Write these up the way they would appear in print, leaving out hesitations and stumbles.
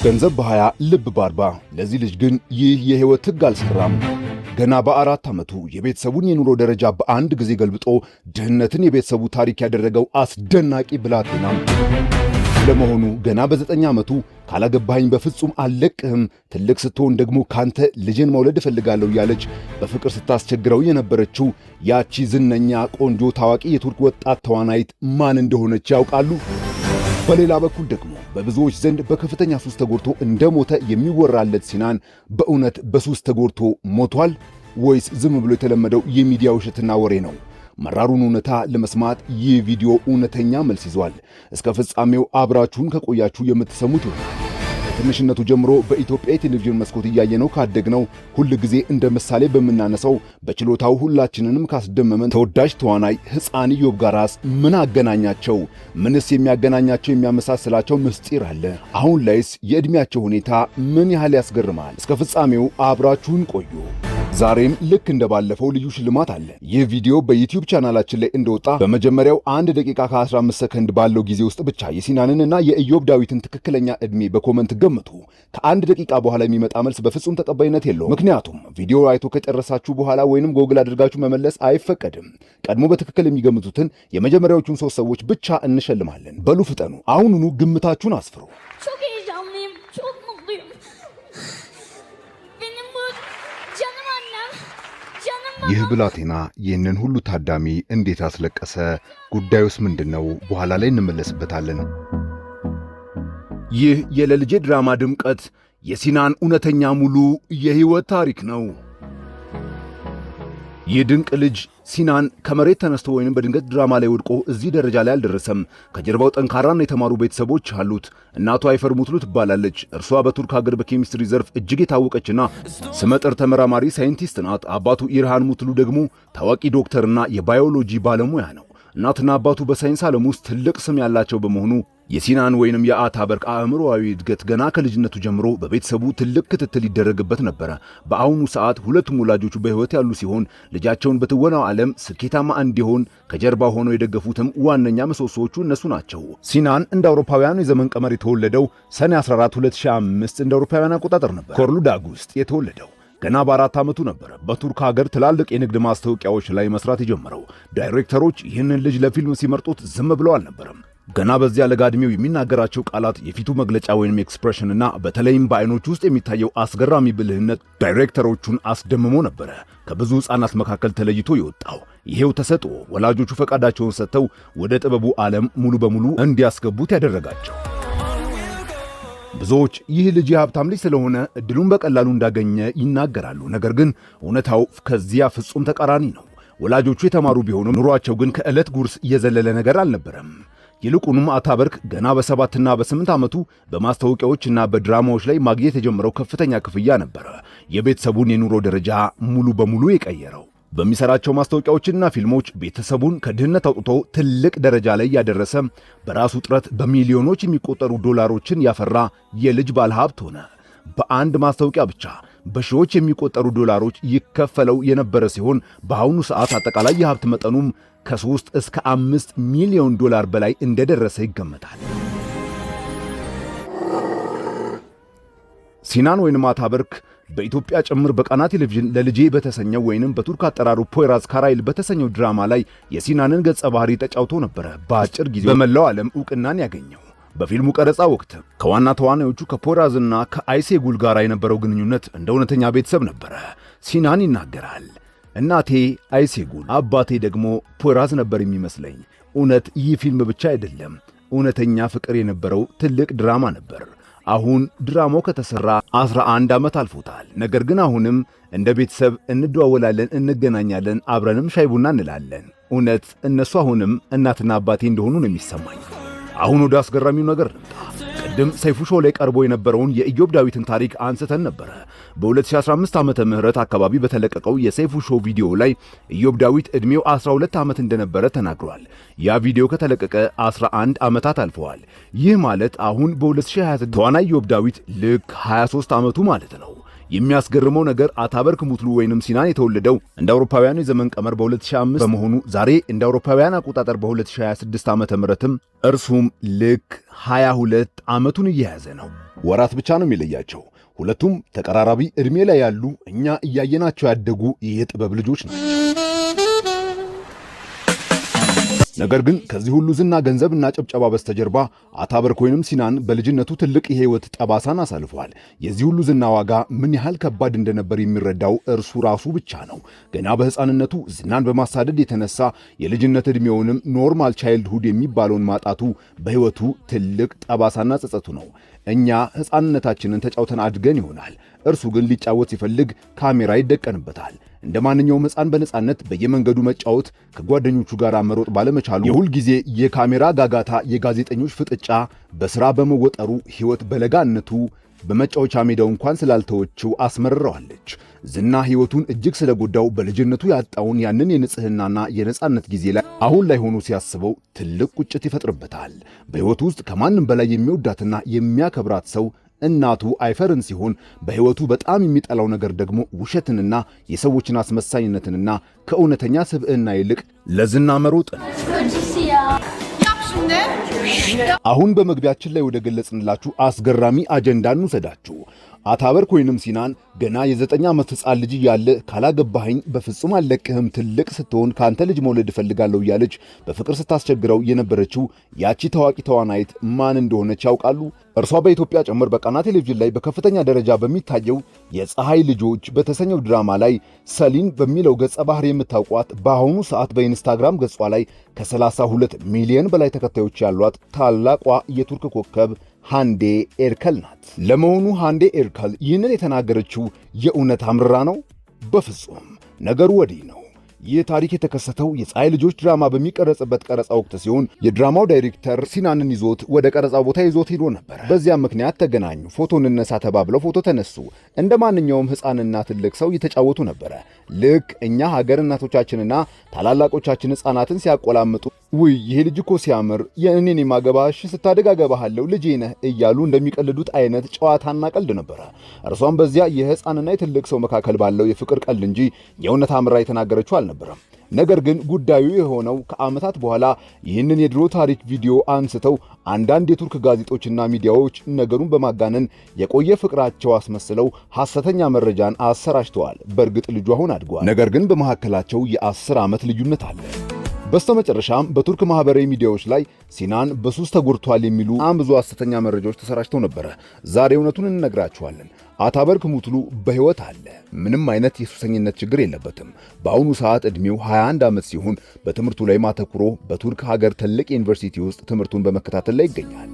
ገንዘብ በ20 ልብ በ40 ለዚህ ልጅ ግን ይህ የህይወት ህግ አልሰራም። ገና በ4 ዓመቱ የቤተሰቡን የኑሮ ደረጃ በአንድ ጊዜ ገልብጦ ድህነትን የቤተሰቡ ታሪክ ያደረገው አስደናቂ ብላቴና ለመሆኑ ገና በ9 ዓመቱ ካላገባኸኝ በፍጹም አልለቅህም፣ ትልቅ ስትሆን ደግሞ ካንተ ልጅን መውለድ እፈልጋለሁ ያለች በፍቅር ስታስቸግረው የነበረችው ያቺ ዝነኛ ቆንጆ ታዋቂ የቱርክ ወጣት ተዋናይት ማን እንደሆነች ያውቃሉ? በሌላ በኩል ደግሞ በብዙዎች ዘንድ በከፍተኛ ሱስ ተጎድቶ እንደሞተ የሚወራለት ሲናን በእውነት በሱስ ተጎድቶ ሞቷል ወይስ ዝም ብሎ የተለመደው የሚዲያ ውሸትና ወሬ ነው? መራሩን እውነታ ለመስማት ይህ ቪዲዮ እውነተኛ መልስ ይዟል። እስከ ፍጻሜው አብራችሁን ከቆያችሁ የምትሰሙት ይሆናል። ከትንሽነቱ ጀምሮ በኢትዮጵያ የቴሌቪዥን መስኮት እያየነው ካደግነው ሁል ጊዜ እንደ ምሳሌ በምናነሳው በችሎታው ሁላችንንም ካስደመመን ተወዳጅ ተዋናይ ሕፃን ኢዮብ ጋራስ ምን አገናኛቸው? ምንስ የሚያገናኛቸው የሚያመሳስላቸው ምስጢር አለ? አሁን ላይስ የዕድሜያቸው ሁኔታ ምን ያህል ያስገርማል? እስከ ፍጻሜው አብራችሁን ቆዩ። ዛሬም ልክ እንደባለፈው ልዩ ሽልማት አለ። ይህ ቪዲዮ በዩቲዩብ ቻናላችን ላይ እንደወጣ በመጀመሪያው 1 ደቂቃ ከ15 ሰከንድ ባለው ጊዜ ውስጥ ብቻ የሲናንንና የኢዮብ ዳዊትን ትክክለኛ ዕድሜ በኮመንት ገምቱ። ከ1 ደቂቃ በኋላ የሚመጣ መልስ በፍጹም ተቀባይነት የለውም። ምክንያቱም ቪዲዮ አይቶ ከጨረሳችሁ በኋላ ወይንም ጎግል አድርጋችሁ መመለስ አይፈቀድም። ቀድሞ በትክክል የሚገምቱትን የመጀመሪያዎቹን 3 ሰዎች ብቻ እንሸልማለን። በሉ ፍጠኑ፣ አሁኑኑ ግምታችሁን አስፍሩ። ይህ ብላቴና ይህንን ሁሉ ታዳሚ እንዴት አስለቀሰ? ጉዳዩስ ምንድነው? በኋላ ላይ እንመለስበታለን። ይህ የለልጄ ድራማ ድምቀት የሲናን እውነተኛ ሙሉ የህይወት ታሪክ ነው። ይህ ድንቅ ልጅ ሲናን ከመሬት ተነስቶ ወይንም በድንገት ድራማ ላይ ወድቆ እዚህ ደረጃ ላይ አልደረሰም። ከጀርባው ጠንካራና የተማሩ ቤተሰቦች አሉት። እናቷ አይፈር ሙትሉ ትባላለች። እርሷ በቱርክ ሀገር በኬሚስትሪ ዘርፍ እጅግ የታወቀችና ስመጥር ተመራማሪ ሳይንቲስት ናት። አባቱ ኢርሃን ሙትሉ ደግሞ ታዋቂ ዶክተርና የባዮሎጂ ባለሙያ ነው። እናትና አባቱ በሳይንስ ዓለም ውስጥ ትልቅ ስም ያላቸው በመሆኑ የሲናን ወይንም የአታበርክ አእምሮአዊ እድገት ገና ከልጅነቱ ጀምሮ በቤተሰቡ ትልቅ ክትትል ይደረግበት ነበረ። በአሁኑ ሰዓት ሁለቱም ወላጆቹ በሕይወት ያሉ ሲሆን ልጃቸውን በትወናው ዓለም ስኬታማ እንዲሆን ከጀርባ ሆነው የደገፉትም ዋነኛ ምሰሶዎቹ እነሱ ናቸው። ሲናን እንደ አውሮፓውያኑ የዘመን ቀመር የተወለደው ሰኔ 14 2005 እንደ አውሮፓውያን አቆጣጠር ነበር። ኮርሉዳግ ውስጥ የተወለደው ገና በ4 ዓመቱ ነበር በቱርክ ሀገር ትላልቅ የንግድ ማስታወቂያዎች ላይ መስራት የጀመረው። ዳይሬክተሮች ይህንን ልጅ ለፊልም ሲመርጡት ዝም ብለው አልነበረም። ገና በዚያ ለጋ ዕድሜው የሚናገራቸው ቃላት፣ የፊቱ መግለጫ ወይንም ኤክስፕሬሽን እና በተለይም በአይኖቹ ውስጥ የሚታየው አስገራሚ ብልህነት ዳይሬክተሮቹን አስደምሞ ነበረ ከብዙ ሕፃናት መካከል ተለይቶ የወጣው። ይሄው ተሰጥኦ ወላጆቹ ፈቃዳቸውን ሰጥተው ወደ ጥበቡ ዓለም ሙሉ በሙሉ እንዲያስገቡት ያደረጋቸው። ብዙዎች ይህ ልጅ የሀብታም ልጅ ስለሆነ እድሉን በቀላሉ እንዳገኘ ይናገራሉ። ነገር ግን እውነታው ከዚያ ፍጹም ተቃራኒ ነው። ወላጆቹ የተማሩ ቢሆኑም ኑሯቸው ግን ከዕለት ጉርስ የዘለለ ነገር አልነበረም። ይልቁንም አታበርክ ገና በ7ና በ8 ዓመቱ በማስታወቂያዎችና በድራማዎች ላይ ማግኘት የጀመረው ከፍተኛ ክፍያ ነበረ የቤተሰቡን የኑሮ ደረጃ ሙሉ በሙሉ የቀየረው። በሚሰራቸው ማስታወቂያዎችና ፊልሞች ቤተሰቡን ከድህነት አውጥቶ ትልቅ ደረጃ ላይ ያደረሰ፣ በራሱ ጥረት በሚሊዮኖች የሚቆጠሩ ዶላሮችን ያፈራ የልጅ ባለሀብት ሆነ። በአንድ ማስታወቂያ ብቻ በሺዎች የሚቆጠሩ ዶላሮች ይከፈለው የነበረ ሲሆን በአሁኑ ሰዓት አጠቃላይ የሀብት መጠኑም ከ3 እስከ 5 ሚሊዮን ዶላር በላይ እንደደረሰ ይገመታል። ሲናን ወይንም አታበርክ በኢትዮጵያ ጭምር በቃና ቴሌቪዥን ለልጄ በተሰኘው ወይንም በቱርክ አጠራሩ ፖይራዝ ካራይል በተሰኘው ድራማ ላይ የሲናንን ገጸ ባህሪ ተጫውቶ ነበረ በአጭር ጊዜ በመላው ዓለም ዕውቅናን ያገኘው። በፊልሙ ቀረጻ ወቅት ከዋና ተዋናዮቹ ከፖይራዝና ከአይሴጉል ጋር የነበረው ግንኙነት እንደ እውነተኛ ቤተሰብ ነበረ። ሲናን ይናገራል። እናቴ አይሴጉል፣ አባቴ ደግሞ ፖይራዝ ነበር የሚመስለኝ። እውነት ይህ ፊልም ብቻ አይደለም፣ እውነተኛ ፍቅር የነበረው ትልቅ ድራማ ነበር። አሁን ድራማው ከተሰራ 11 ዓመት አልፎታል። ነገር ግን አሁንም እንደ ቤተሰብ እንደዋወላለን፣ እንገናኛለን፣ አብረንም ሻይ ቡና እንላለን። እውነት እነሱ አሁንም እናትና አባቴ እንደሆኑ ነው የሚሰማኝ። አሁን ወደ አስገራሚው ነገር ልምጣ። ቅድም ሰይፉ ሾው ላይ ቀርቦ የነበረውን የኢዮብ ዳዊትን ታሪክ አንስተን ነበረ። በ2015 ዓመተ ምህረት አካባቢ በተለቀቀው የሰይፉ ሾው ቪዲዮ ላይ ኢዮብ ዳዊት ዕድሜው 12 ዓመት እንደነበረ ተናግሯል። ያ ቪዲዮ ከተለቀቀ 11 ዓመታት አልፈዋል። ይህ ማለት አሁን በ2026 ተዋናይ ኢዮብ ዳዊት ልክ 23 ዓመቱ ማለት ነው። የሚያስገርመው ነገር አታበርክ ሙትሉ ወይንም ሲናን የተወለደው እንደ አውሮፓውያኑ የዘመን ቀመር በ2005 በመሆኑ ዛሬ እንደ አውሮፓውያን አቆጣጠር በ2026 ዓመተ ምህረትም እርሱም ልክ 22 ዓመቱን እየያዘ ነው። ወራት ብቻ ነው የሚለያቸው። ሁለቱም ተቀራራቢ እድሜ ላይ ያሉ እኛ እያየናቸው ያደጉ የጥበብ ልጆች ነው። ነገር ግን ከዚህ ሁሉ ዝና ገንዘብና ጭብጨባ በስተጀርባ አታበርክ ወይንም ሲናን በልጅነቱ ትልቅ የህይወት ጠባሳን አሳልፏል። የዚህ ሁሉ ዝና ዋጋ ምን ያህል ከባድ እንደነበር የሚረዳው እርሱ ራሱ ብቻ ነው። ገና በህፃንነቱ ዝናን በማሳደድ የተነሳ የልጅነት እድሜውንም ኖርማል ቻይልድሁድ የሚባለውን ማጣቱ በህይወቱ ትልቅ ጠባሳና ጸጸቱ ነው። እኛ ህፃንነታችንን ተጫውተን አድገን ይሆናል። እርሱ ግን ሊጫወት ሲፈልግ ካሜራ ይደቀንበታል። እንደ ማንኛውም ህፃን በነጻነት በየመንገዱ መጫወት ከጓደኞቹ ጋር መሮጥ ባለመቻሉ የሁል ጊዜ የካሜራ ጋጋታ፣ የጋዜጠኞች ፍጥጫ በስራ በመወጠሩ ህይወት በለጋነቱ በመጫወቻ ሜዳው እንኳን ስላልተወችው አስመርረዋለች። ዝና ህይወቱን እጅግ ስለጎዳው በልጅነቱ ያጣውን ያንን የንጽህናና የነጻነት ጊዜ ላይ አሁን ላይ ሆኖ ሲያስበው ትልቅ ቁጭት ይፈጥርበታል። በህይወቱ ውስጥ ከማንም በላይ የሚወዳትና የሚያከብራት ሰው እናቱ አይፈርን ሲሆን በህይወቱ በጣም የሚጠላው ነገር ደግሞ ውሸትንና የሰዎችን አስመሳይነትንና ከእውነተኛ ስብዕና ይልቅ ለዝና መሮጥን። አሁን በመግቢያችን ላይ ወደ ገለጽንላችሁ አስገራሚ አጀንዳ እንውሰዳችሁ። አታበርክ ወይንም ሲናን ገና የ9 ዓመት ህፃን ልጅ እያለ ካላገባኸኝ በፍጹም አልለቅህም፣ ትልቅ ስትሆን ካንተ ልጅ መውለድ እፈልጋለሁ እያለች በፍቅር ስታስቸግረው የነበረችው ያቺ ታዋቂ ተዋናይት ማን እንደሆነች ያውቃሉ? እርሷ በኢትዮጵያ ጭምር በቃና ቴሌቪዥን ላይ በከፍተኛ ደረጃ በሚታየው የፀሐይ ልጆች በተሰኘው ድራማ ላይ ሰሊን በሚለው ገጸ ባህሪ የምታውቋት በአሁኑ ሰዓት በኢንስታግራም ገጿ ላይ ከ32 ሚሊዮን በላይ ተከታዮች ያሏት ታላቋ የቱርክ ኮከብ ሃንዴ ኤርከል ናት። ለመሆኑ ሃንዴ ኤርከል ይህንን የተናገረችው የእውነት አምርራ ነው? በፍጹም። ነገሩ ወዲህ ነው። ይህ ታሪክ የተከሰተው የፀሐይ ልጆች ድራማ በሚቀረጽበት ቀረጻ ወቅት ሲሆን የድራማው ዳይሬክተር ሲናንን ይዞት ወደ ቀረጻው ቦታ ይዞት ሄዶ ነበር። በዚያም ምክንያት ተገናኙ። ፎቶ እንነሳ ተባብለው ፎቶ ተነሱ። እንደ ማንኛውም ሕፃንና ትልቅ ሰው እየተጫወቱ ነበረ። ልክ እኛ ሀገር እናቶቻችንና ታላላቆቻችን ሕፃናትን ሲያቆላምጡ ውይ ይሄ ልጅ እኮ ሲያምር የእኔን የማገባሽ ስታደግ አገባሃለሁ ልጄ ነህ እያሉ እንደሚቀልዱት አይነት ጨዋታና ቀልድ ነበረ። እርሷም በዚያ የሕፃንና የትልቅ ሰው መካከል ባለው የፍቅር ቀልድ እንጂ የእውነት አምራ የተናገረችው አልነበረም። ነገር ግን ጉዳዩ የሆነው ከዓመታት በኋላ ይህንን የድሮ ታሪክ ቪዲዮ አንስተው አንዳንድ የቱርክ ጋዜጦችና ሚዲያዎች ነገሩን በማጋነን የቆየ ፍቅራቸው አስመስለው ሐሰተኛ መረጃን አሰራጭተዋል። በእርግጥ ልጁ አሁን አድጓል። ነገር ግን በመካከላቸው የ10 ዓመት ልዩነት አለ። በስተመጨረሻም በቱርክ ማህበራዊ ሚዲያዎች ላይ ሲናን በሱስ ተጎድቷል የሚሉ ብዙ ሐሰተኛ መረጃዎች ተሰራጭተው ነበር። ዛሬ እውነቱን እንነግራችኋለን። አታበርክ ሙትሉ በህይወት አለ። ምንም አይነት የሱሰኝነት ችግር የለበትም። በአሁኑ ሰዓት ዕድሜው 21 ዓመት ሲሆን በትምህርቱ ላይ ማተኩሮ በቱርክ ሀገር ትልቅ ዩኒቨርሲቲ ውስጥ ትምህርቱን በመከታተል ላይ ይገኛል።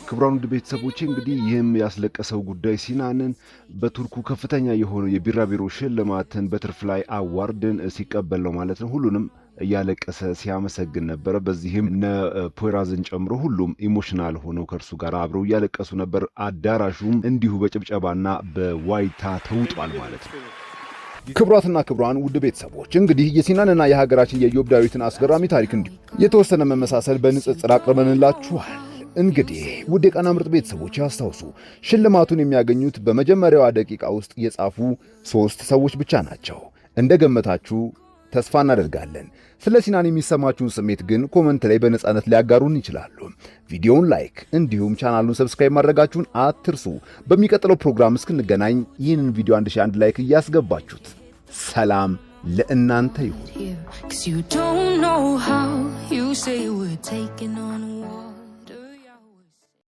ክቡራን ውድ ቤተሰቦቼ እንግዲህ ይህም ያስለቀሰው ጉዳይ ሲናንን በቱርኩ ከፍተኛ የሆነው የቢራቢሮ ሽልማትን በተርፍላይ አዋርድን ሲቀበል ነው ማለት ነው። ሁሉንም እያለቀሰ ሲያመሰግን ነበር። በዚህም እነ ፖይራዝን ጨምሮ ሁሉም ኢሞሽናል ሆነው ከእርሱ ጋር አብረው እያለቀሱ ነበር። አዳራሹም እንዲሁ በጭብጨባና በዋይታ ተውጧል ማለት ነው። ክቡራትና ክቡራን ውድ ቤተሰቦች እንግዲህ የሲናንና የሀገራችን የኢዮብ ዳዊትን አስገራሚ ታሪክ እንዲሁ የተወሰነ መመሳሰል በንጽጽር አቅርበንላችኋል። እንግዲህ ውድ የቃና ምርጥ ቤተሰቦች ያስታውሱ፣ ሽልማቱን የሚያገኙት በመጀመሪያዋ ደቂቃ ውስጥ የጻፉ 3 ሰዎች ብቻ ናቸው። እንደገመታችሁ ተስፋ እናደርጋለን። ስለ ሲናን የሚሰማችሁን ስሜት ግን ኮመንት ላይ በነጻነት ሊያጋሩን ይችላሉ። ቪዲዮውን ላይክ እንዲሁም ቻናሉን ሰብስክራይብ ማድረጋችሁን አትርሱ። በሚቀጥለው ፕሮግራም እስክንገናኝ ይህንን ቪዲዮ 1001 ላይክ እያስገባችሁት ሰላም ለእናንተ ይሁን።